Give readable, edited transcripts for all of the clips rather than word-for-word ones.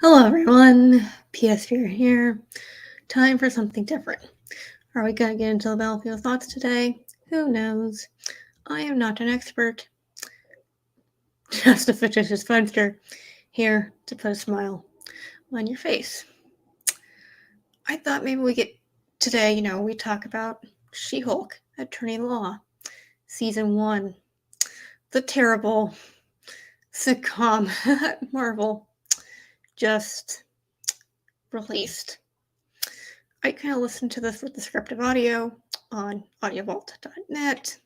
Hello, everyone. PS4 here. Time for something different. Are we going to get into the battlefield thoughts today? Who knows? I am not an expert. Just a fictitious funster here to put a smile on your face. I thought maybe we get today, we talk about She-Hulk, Attorney Law, Season 1, the terrible sitcom Marvel just released. I kind of listened to this with descriptive audio on audiovault.net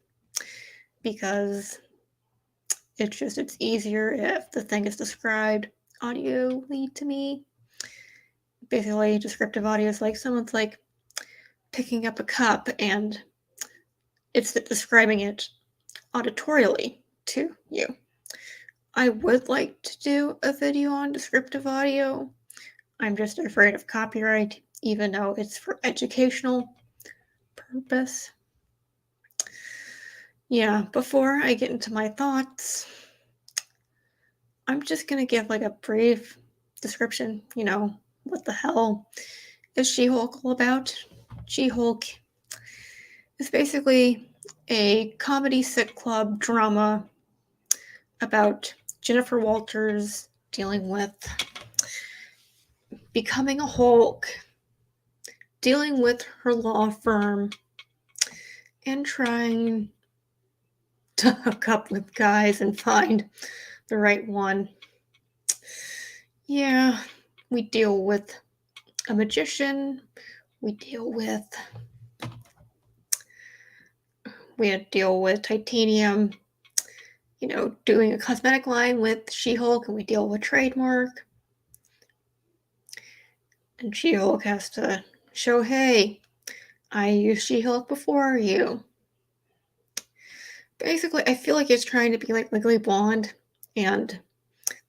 because it's easier if the thing is described audioly to me. Basically, descriptive audio is like someone's like picking up a cup and it's describing it auditorially to you. I would like to do a video on descriptive audio. I'm just afraid of copyright, even though it's for educational purpose. Yeah, before I get into my thoughts, I'm just going to give like a brief description, what the hell is She-Hulk all about? She-Hulk is basically a comedy sit club drama about Jennifer Walters dealing with becoming a Hulk, dealing with her law firm, and trying to hook up with guys and find the right one. Yeah, we deal with a magician. We deal with Titanium, doing a cosmetic line with She-Hulk, and we deal with trademark. And She-Hulk has to show, hey, I used She-Hulk before you. Basically, I feel like it's trying to be like Legally Blonde and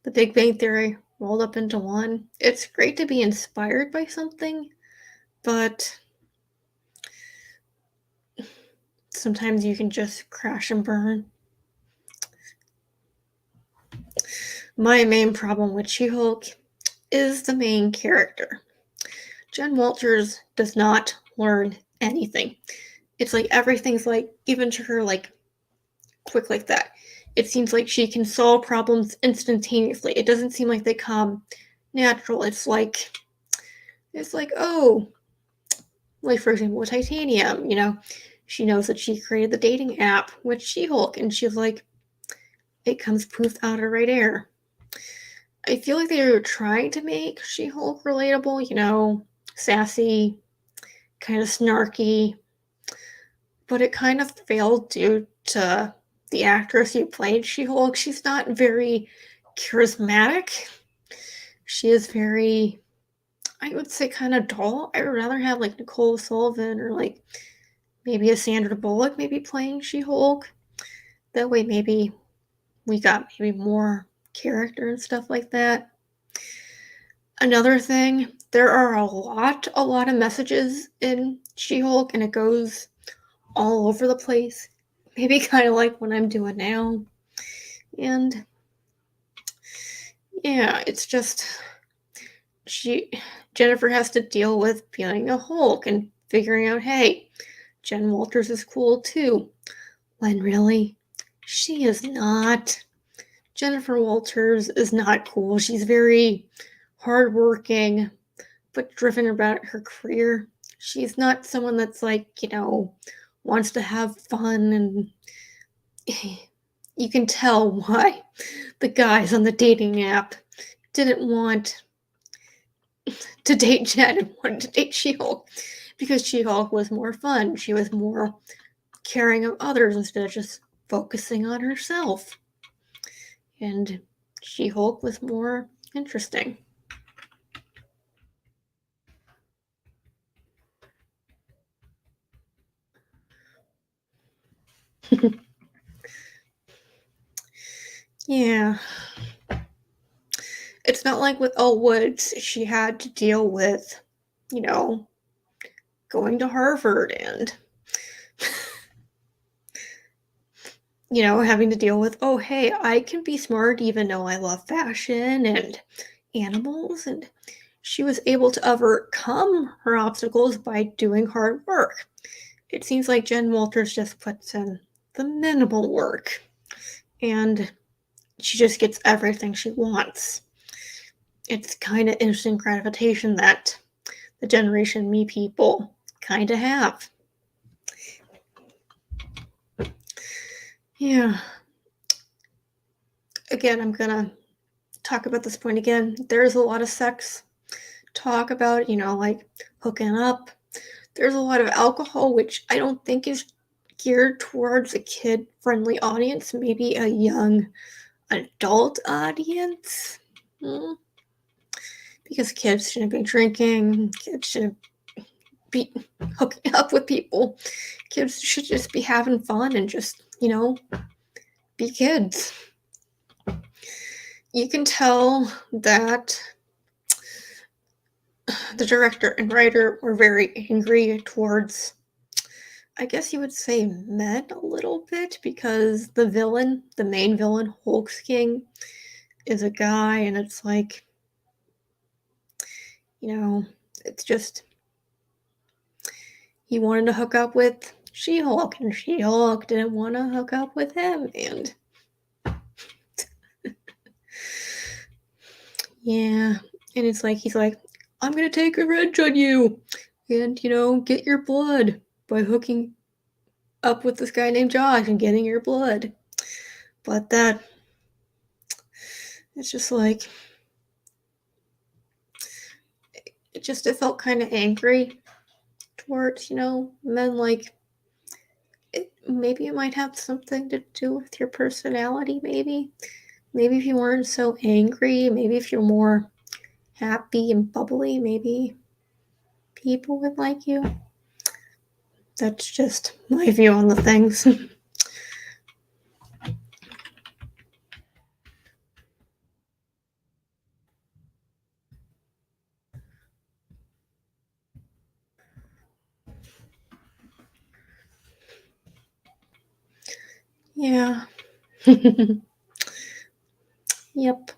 The Big Bang Theory rolled up into one. It's great to be inspired by something, but sometimes you can just crash and burn. My main problem with She-Hulk is the main character. Jen Walters does not learn anything. It's like everything's like given to her like quick like that. It seems like she can solve problems instantaneously. It doesn't seem like they come natural. It's like, oh, like for example, with Titanium, she knows that she created the dating app with She-Hulk, and she's like, it comes poof out of right air. I feel like they were trying to make She-Hulk relatable, sassy, kind of snarky, but it kind of failed due to the actress who played She-Hulk. She's not very charismatic. She is very, I would say, kind of dull. I would rather have like Nicole Sullivan or like maybe a Sandra Bullock maybe playing She-Hulk. That way maybe we got maybe more character and stuff like that. Another thing, there are a lot of messages in She-Hulk, and it goes all over the place. Maybe kind of like what I'm doing now. And yeah, it's just Jennifer has to deal with being a Hulk and figuring out, hey, Jen Walters is cool too. When really, she is not. Jennifer Walters is not cool. She's very hardworking, but driven about her career. She's not someone that's like, wants to have fun, and you can tell why the guys on the dating app didn't want to date Jen and wanted to date She-Hulk, because She-Hulk was more fun. She was more caring of others instead of just focusing on herself. And She-Hulk was more interesting. Yeah. It's not like with Elle Woods, she had to deal with, going to Harvard and, having to deal with, oh, hey, I can be smart even though I love fashion, and animals, and she was able to overcome her obstacles by doing hard work. It seems like Jen Walters just puts in the minimal work, and she just gets everything she wants. It's kind of instant gratification that the Generation Me people kind of have. Yeah. Again, I'm gonna talk about this point again. There's a lot of sex talk about, like hooking up. There's a lot of alcohol, which I don't think is geared towards a kid friendly audience, maybe a young adult audience. Hmm. Because kids shouldn't be drinking, kids shouldn't be hooking up with people. Kids should just be having fun and just, be kids. You can tell that the director and writer were very angry towards, I guess you would say, men a little bit, because the main villain, Hulk's King, is a guy, and it's like, it's just, he wanted to hook up with She-Hulk, and She-Hulk didn't want to hook up with him, and yeah, and it's like, he's like, I'm gonna take revenge on you, and, get your blood by hooking up with this guy named Josh and getting your blood. But it's just like, it felt kind of angry towards, men. Like, maybe it might have something to do with your personality, maybe if you weren't so angry, maybe if you're more happy and bubbly, maybe people would like you. That's just my view on the things. Yeah. Yep.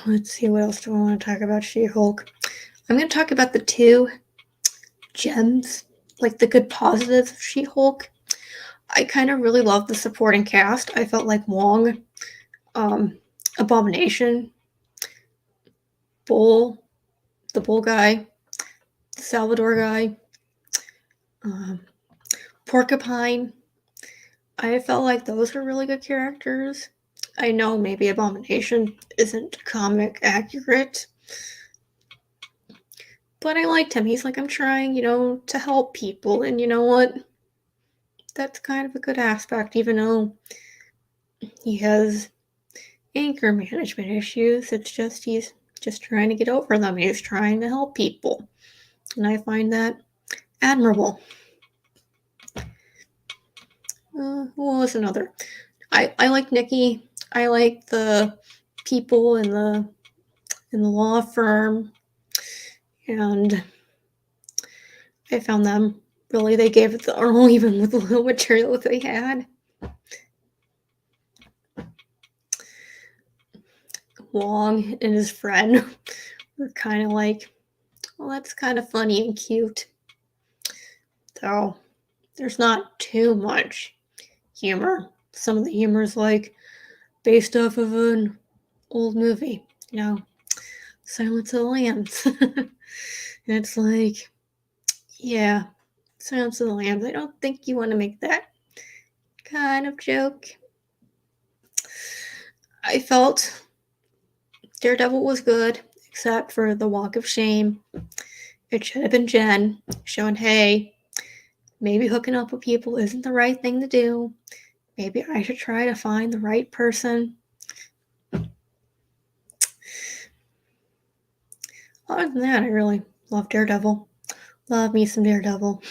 Let's see, what else do I want to talk about She-Hulk? I'm going to talk about the two gems, like the good positives of She-Hulk. I kind of really love the supporting cast. I felt like Wong, Abomination, Bull, the Bull guy, the Salvador guy, um, Porcupine. I felt like those were really good characters. I know maybe Abomination isn't comic accurate, but I liked him. He's like, I'm trying, to help people, and you know what? That's kind of a good aspect, even though he has anger management issues. It's just he's just trying to get over them. He's trying to help people, and I find that admirable. What was another? I like Nikki. I like the people in the law firm, and I found them really, they gave it the all, even with the little material that they had. Wong and his friend were kind of like, well, that's kind of funny and cute. So there's not too much humor. Some of the humor is like based off of an old movie, Silence of the Lambs. And it's like, yeah, Silence of the Lambs. I don't think you want to make that kind of joke. I felt Daredevil was good, except for the walk of shame. It should have been Jen showing, hey, maybe hooking up with people isn't the right thing to do. Maybe I should try to find the right person. Other than that, I really love Daredevil. Love me some Daredevil.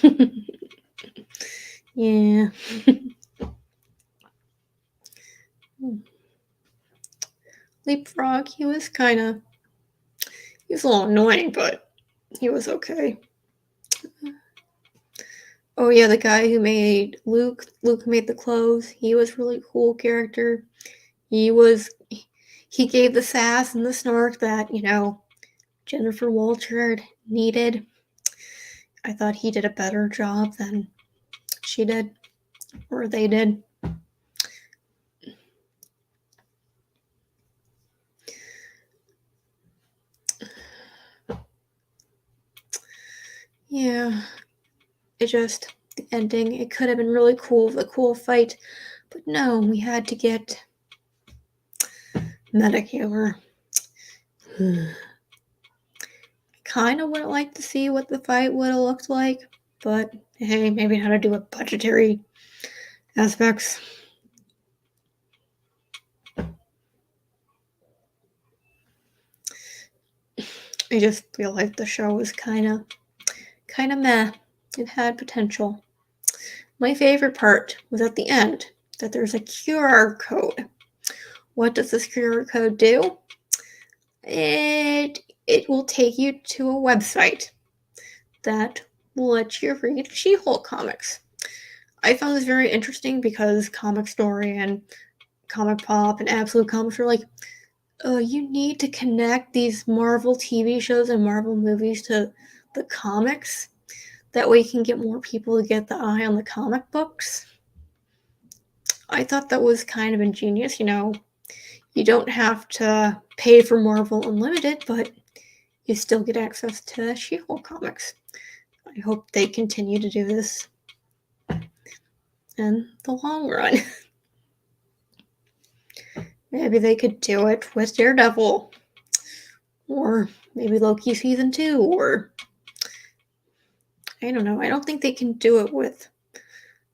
Yeah. Leapfrog, he was a little annoying, but he was okay. Oh yeah, the guy who made Luke made the clothes. He was really cool character. He he gave the sass and the snark that, Jennifer Walter needed. I thought he did a better job than she did, or they did. Yeah, the ending, it could have been really cool, the cool fight, but no, we had to get Medicare. Kind of would have liked to see what the fight would have looked like, but hey, maybe how to do with budgetary aspects. I just feel like the show was kind of meh. It had potential. My favorite part was at the end that there's a QR code. What does this QR code do? It will take you to a website that will let you read She-Hulk comics. I found this very interesting because Comic Story and Comic Pop and Absolute Comics are like, you need to connect these Marvel TV shows and Marvel movies to the comics. That way you can get more people to get the eye on the comic books. I thought that was kind of ingenious, You don't have to pay for Marvel Unlimited, but you still get access to She-Hulk comics. I hope they continue to do this in the long run. Maybe they could do it with Daredevil, or maybe Loki season 2, or I don't know. I don't think they can do it with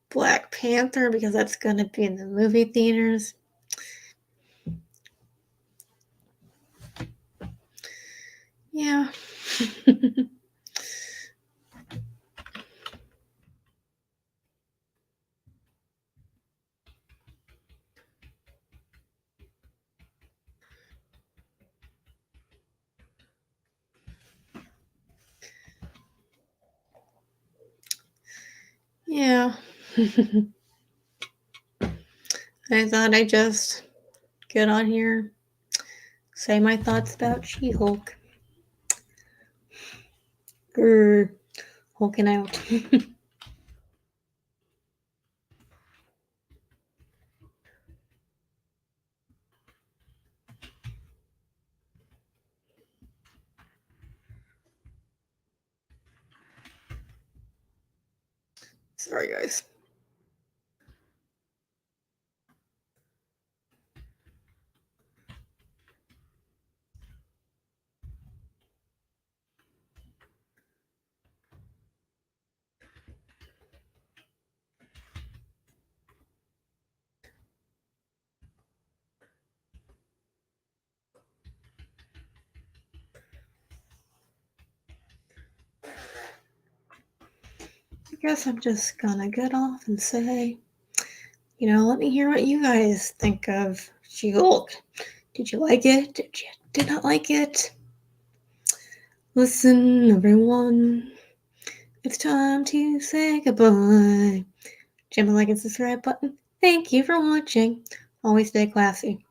Black Panther because that's going to be in the movie theaters. Yeah. Yeah. I thought I'd just get on here, say my thoughts about She-Hulk. Hulking out. Sorry, guys. I guess I'm just gonna get off and say, let me hear what you guys think of She-Hulk. Did you like it? Did not like it? Listen, everyone, it's time to say goodbye. Jam the like and subscribe button. Thank you for watching. Always stay classy.